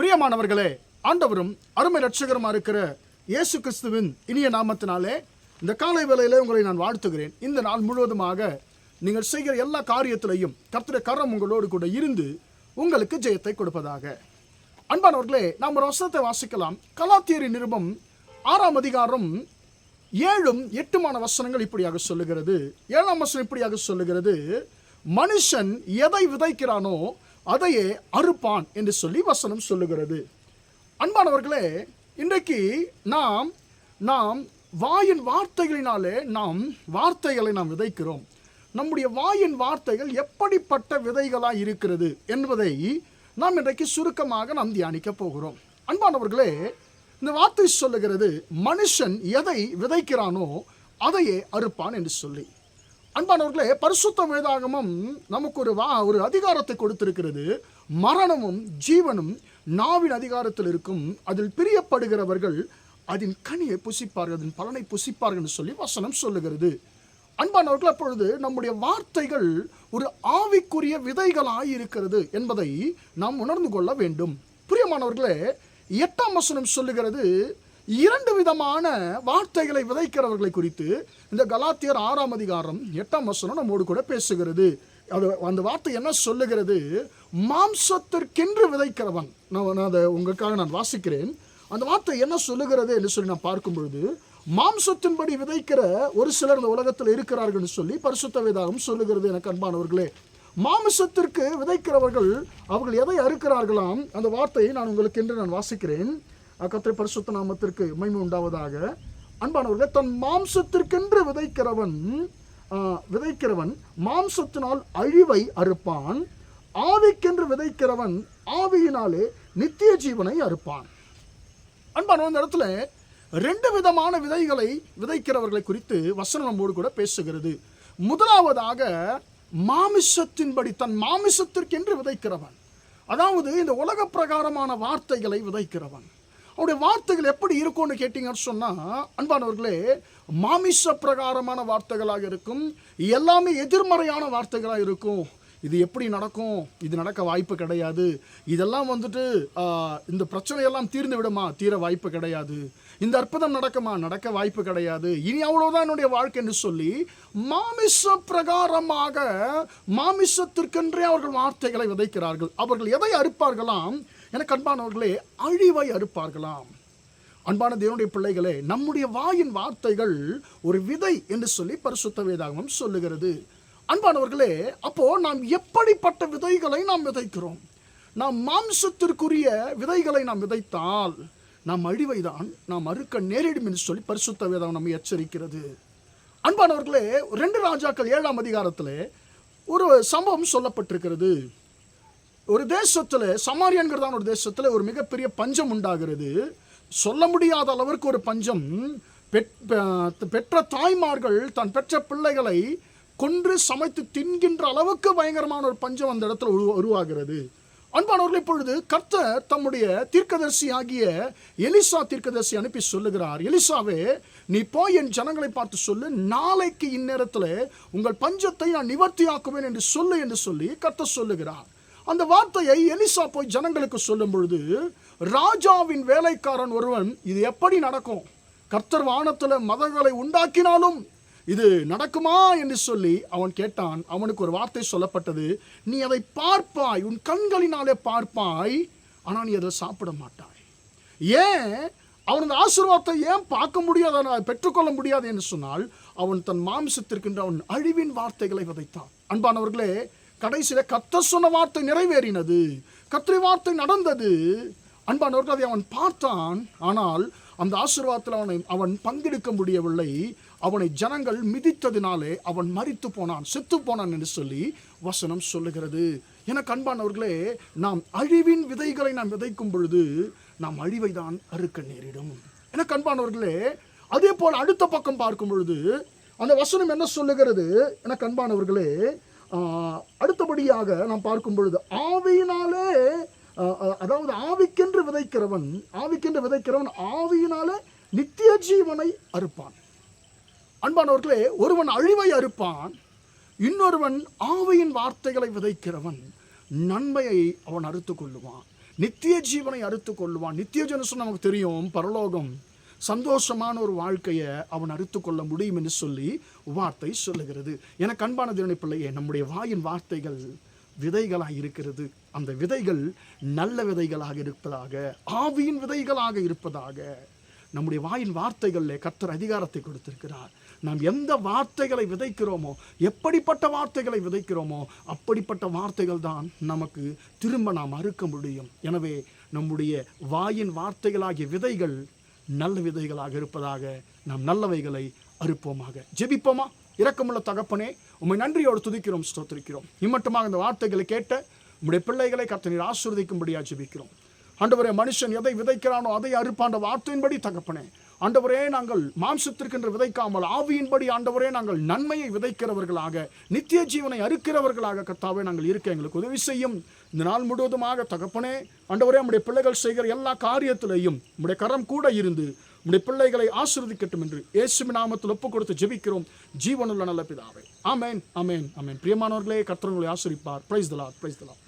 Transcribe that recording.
பிரியமானவர்களே, ஆண்டவரும் அருமை இரட்சகருமா இருக்கிற இயேசு கிறிஸ்துவின் இனிய நாமத்தினாலே இந்த காலை வேளையிலே உங்களை நான் வாழ்த்துகிறேன். இந்த நாள் முழுவதுமாக நீங்கள் செய்கிற எல்லா காரியத்திலையும் கர்த்தருடைய கரம் உங்களோடு கூட இருந்து உங்களுக்கு ஜெயத்தை கொடுப்பதாக. அன்பானவர்களே, நாம் ஒரு வசனத்தை வாசிக்கலாம். கலாத்தியரின் நிருபம் 6ஆம் அதிகாரம் 7-8 வசனங்கள் இப்படியாக சொல்லுகிறது. 7ஆம் வசனம் இப்படியாக சொல்லுகிறது, மனுஷன் எதை விதைக்கிறானோ அதையே அறுப்பான் என்று சொல்லி வசனம் சொல்லுகிறது. அன்பானவர்களே, இன்றைக்கு நாம் வாயின் வார்த்தைகளினாலே வார்த்தைகளை நாம் விதைக்கிறோம். நம்முடைய வாயின் வார்த்தைகள் எப்படிப்பட்ட விதைகளாக இருக்கிறது என்பதை நாம் இன்றைக்கு சுருக்கமாக நாம் தியானிக்க போகிறோம். அன்பானவர்களே, இந்த வார்த்தை சொல்லுகிறது, மனுஷன் எதை விதைக்கிறானோ அதையே அறுப்பான் என்று சொல்லி. அன்பானவர்களே, பரிசுத்த வேதாகமம் நமக்கு ஒரு அதிகாரத்தை கொடுத்திருக்கிறது. மரணமும் ஜீவனும் நாவின் அதிகாரத்தில் இருக்கும். அதில் பிரியப்படுகிறவர்கள் அதன் கனியை புசிப்பார்கள், அதன் பலனை புசிப்பார்கள் என்று சொல்லி வசனம் சொல்லுகிறது. அன்பானவர்கள், அப்பொழுது நம்முடைய வார்த்தைகள் ஒரு ஆவிக்குரிய விதைகளாக இருக்கிறது என்பதை நாம் உணர்ந்து கொள்ள வேண்டும். பிரியமானவர்களே, 8ஆம் வசனம் சொல்லுகிறது, 2 விதமான வார்த்தைகளை விதைக்கிறவர்களை குறித்து இந்த கலாத்தியர் 6ஆம் அதிகாரம் 8ஆம் வசனம் நம்மோடு கூட பேசுகிறது. அந்த வார்த்தை என்ன சொல்லுகிறது? மாம்சத்திற்கென்று விதைக்கிறவன். நான் அதை உங்களுக்காக நான் வாசிக்கிறேன். அந்த வார்த்தை என்ன சொல்லுகிறது என்று சொல்லி நான் பார்க்கும் பொழுது, மாம்சத்தின்படி விதைக்கிற ஒரு சிலர் இந்த உலகத்தில் இருக்கிறார்கள் என்று சொல்லி பரிசுத்த வேதாகம் சொல்லுகிறது. எனக்கு அன்பானவர்களே, மாம்சத்திற்கு விதைக்கிறவர்கள் அவர்கள் எதை அறுக்கிறார்களாம்? அந்த வார்த்தையை நான் உங்களுக்கு என்று நான் வாசிக்கிறேன். கர்த்தருடைய பரிசுத்த நாமத்திற்கு மகிமை உண்டாவதாக. அன்பானவர்களே, தன் மாம்சத்திற்கென்று விதைக்கிறவன் மாம்சத்தினால் அழிவை அறுப்பான், ஆவிக்கென்று விதைக்கிறவன் ஆவியினாலே நித்திய ஜீவனை அறுப்பான். அன்பானவன், இந்த இடத்துல 2 விதமான விதைகளை விதைக்கிறவர்களை குறித்து வசனம் நம்மோடு கூட பேசுகிறது. முதலாவதாக, மாமிசத்தின்படி தன் மாமிசத்திற்கென்று விதைக்கிறவன், அதாவது இந்த உலக பிரகாரமான வார்த்தைகளை விதைக்கிறவன். அவருடைய வார்த்தைகள் எப்படி இருக்கும்னு கேட்டீங்கன்னு சொன்னால், அன்பானவர்களே, மாமிச பிரகாரமான வார்த்தைகளாக இருக்கும். எல்லாமே எதிர்மறையான வார்த்தைகளாக இருக்கும். இது எப்படி நடக்கும்? இது நடக்க வாய்ப்பு கிடையாது. இதெல்லாம் இந்த பிரச்சனையெல்லாம் தீர்ந்து விடுமா? தீர வாய்ப்பு கிடையாது. இந்த அற்புதம் நடக்குமா? நடக்க வாய்ப்பு கிடையாது. இனி அவ்வளோதான் என்னுடைய வாழ்க்கை என்று சொல்லி மாமிச பிரகாரமாக மாமிசத்திற்கென்றே அவர்கள் வார்த்தைகளை விதைக்கிறார்கள். அவர்கள் எதை அறுப்பார்களாம்? எனக்கு அன்பானவர்களே, அழிவை அறுப்பார்களாம். அன்பான தேவனுடைய பிள்ளைகளே, நம்முடைய வாயின் வார்த்தைகள் ஒரு விதை என்று சொல்லி பரிசுத்த வேதாகமம் சொல்லுகிறது. அன்பானவர்களே, அப்போ நாம் எப்படிப்பட்ட விதைகளை நாம் விதைக்கிறோம்? நாம் மாம்சத்திற்குரிய விதைகளை நாம் விதைத்தால் நாம் அழிவை தான் நாம் அறுக்க நேரிடும் என்று சொல்லி பரிசுத்த வேதம் நம்மை எச்சரிக்கிறது. அன்பானவர்களே, 2 ராஜாக்கள் 7ஆம் அதிகாரத்தில் ஒரு சம்பவம் சொல்லப்பட்டிருக்கிறது. ஒரு தேசத்தில், சமாரியன்கிறதான ஒரு தேசத்தில் ஒரு மிகப்பெரிய பஞ்சம் உண்டாகிறது. சொல்ல முடியாத அளவிற்கு ஒரு பஞ்சம். பெற்ற தாய்மார்கள் தன் பெற்ற பிள்ளைகளை கொன்று சமைத்து தின்கின்ற அளவுக்கு பயங்கரமான ஒரு பஞ்சம் அந்த இடத்துல உருவாகிறது. அன்பானவர்கள், இப்பொழுது கர்த்தர் தம்முடைய தீர்க்கதரிசி ஆகிய எலிசா தீர்க்கதரிசி அனுப்பி சொல்லுகிறார், எலிசாவே, நீ போய் என் ஜனங்களை பார்த்து சொல்லு, நாளைக்கு இந்நேரத்தில் உங்கள் பஞ்சத்தை நான் நிவர்த்தியாக்குவேன் என்று சொல்லி கர்த்தர் சொல்லுகிறார். அந்த வார்த்தையை எலிசா போய் ஜனங்களுக்கு சொல்லும் பொழுது, ராஜாவின் வேலைக்காரன் ஒருவன், இது எப்படி நடக்கும்? கர்த்தர் வானத்தில் மதங்களை உண்டாக்கினாலும் இது நடக்குமா என்று சொல்லி அவன் கேட்டான். அவனுக்கு ஒரு வார்த்தை சொல்லப்பட்டது, நீ அதை பார்ப்பாய், உன் கண்களினாலே பார்ப்பாய், ஆனால் நீ அதை சாப்பிட மாட்டாய். ஏன்? அவன் அந்த ஆசீர்வாதத்தை ஏன் பார்க்க முடியாது, பெற்றுக்கொள்ள முடியாது என்று சொன்னால், அவன் தன் மாம்சத்திற்கென்று அவன் அழிவின் வார்த்தைகளை விதைத்தான். அன்பானவர்களே, கடைசியில் கர்த்தர் சொன்ன வார்த்தை நிறைவேறினது, கர்த்தருடைய வார்த்தை நடந்தது. அன்பானவர்கள், அதை அவன் பார்த்தான். ஆனால் அந்த ஆசீர்வாதத்தில் அவன் பங்கெடுக்க முடியவில்லை. அவனை ஜனங்கள் மிதித்ததினாலே அவன் மரித்து போனான், செத்து போனான் என்று சொல்லி வசனம் சொல்லுகிறது. எனக்கு அன்பானவர்களே, நாம் அழிவின் விதைகளை நாம் விதைக்கும் பொழுது நாம் அழிவை தான் அறுக்க நேரிடும். எனக்கு அன்பானவர்களே, அதே போல் அடுத்த பக்கம் பார்க்கும் பொழுது அந்த வசனம் என்ன சொல்லுகிறது? எனக்கு அன்பானவர்களே, அடுத்தபடியாக நாம் பார்க்கும் பொழுது, ஆவியினாலே, அதாவது ஆவிக்கென்று விதைக்கிறவன் ஆவியினாலே நித்திய ஜீவனை அறுப்பான். அன்பானவர்களே, ஒருவன் அழிவை அறுப்பான், இன்னொருவன் ஆவியின் வார்த்தைகளை விதைக்கிறவன் நன்மையை அவன் அறுத்து கொள்ளுவான். நித்திய ஜீவனை அறுத்து கொள்வான். நித்திய ஜீவன் நமக்கு தெரியும், பரலோகம், சந்தோஷமான ஒரு வாழ்க்கையை அவன் அறுத்து கொள்ள முடியும் என்று சொல்லி வார்த்தை சொல்லுகிறது. எனக்கு அன்பான தேவனுடைய பிள்ளையே, நம்முடைய வாயின் வார்த்தைகள் விதைகளாக இருக்கிறது. அந்த விதைகள் நல்ல விதைகளாக இருப்பதாக, ஆவியின் விதைகளாக இருப்பதாக. நம்முடைய வாயின் வார்த்தைகளில் கர்த்தர் அதிகாரத்தை கொடுத்திருக்கிறார். நாம் எந்த வார்த்தைகளை விதைக்கிறோமோ, எப்படிப்பட்ட வார்த்தைகளை விதைக்கிறோமோ, அப்படிப்பட்ட வார்த்தைகள் தான் நமக்கு திரும்ப நாம் அறுக்க முடியும். எனவே நம்முடைய வாயின் வார்த்தைகளாகிய விதைகள் நல்ல விதைகளாக இருப்பதாக. நாம் நல்லவைகளை அறுப்போமாக. ஜெபிப்போமா? இரக்கமுள்ள தகப்பனே, உம்மை நன்றியோடு துதிக்கிறோம், ஸ்தோத்திரிக்கிறோம். இம்மட்டுமாக இந்த வார்த்தைகளை கேட்ட உம்முடைய பிள்ளைகளை கர்த்தர் நீர் ஆசீர்வதிக்கும்படியாக ஜெபிக்கிறோம். ஆண்டவரே, மனுஷன் எதை விதைக்கிறானோ அதை அறுப்பான்ற வார்த்தையின்படி தகப்பனே, ஆண்டவரே, நாங்கள் மாம்சத்திற்கென்று விதைக்காமல் ஆவியின்படி ஆண்டவரே நாங்கள் நன்மையை விதைக்கிறவர்களாக, நித்திய ஜீவனை அறுக்கிறவர்களாக கர்த்தாவே நாங்கள் இருக்க எங்களுக்கு உதவி செய்யும். இந்த நாள் முழுவதுமாக தகப்பனே, ஆண்டவரே, நம்முடைய பிள்ளைகள் செய்கிற எல்லா காரியத்திலையும் நம்முடைய கரம் கூட இருந்து நம்முடைய பிள்ளைகளை ஆசீர்வதிக்கட்டும் என்று இயேசுவின் நாமத்தில் ஒப்புக் கொடுத்து ஜெபிக்கிறோம், ஜீவனுள்ள நல்ல பிதாவே. ஆமென், ஆமென், ஆமென். பிரியமானவர்களே, கர்த்தர் உங்களை ஆசீர்வதிப்பார். Praise the Lord, praise the Lord.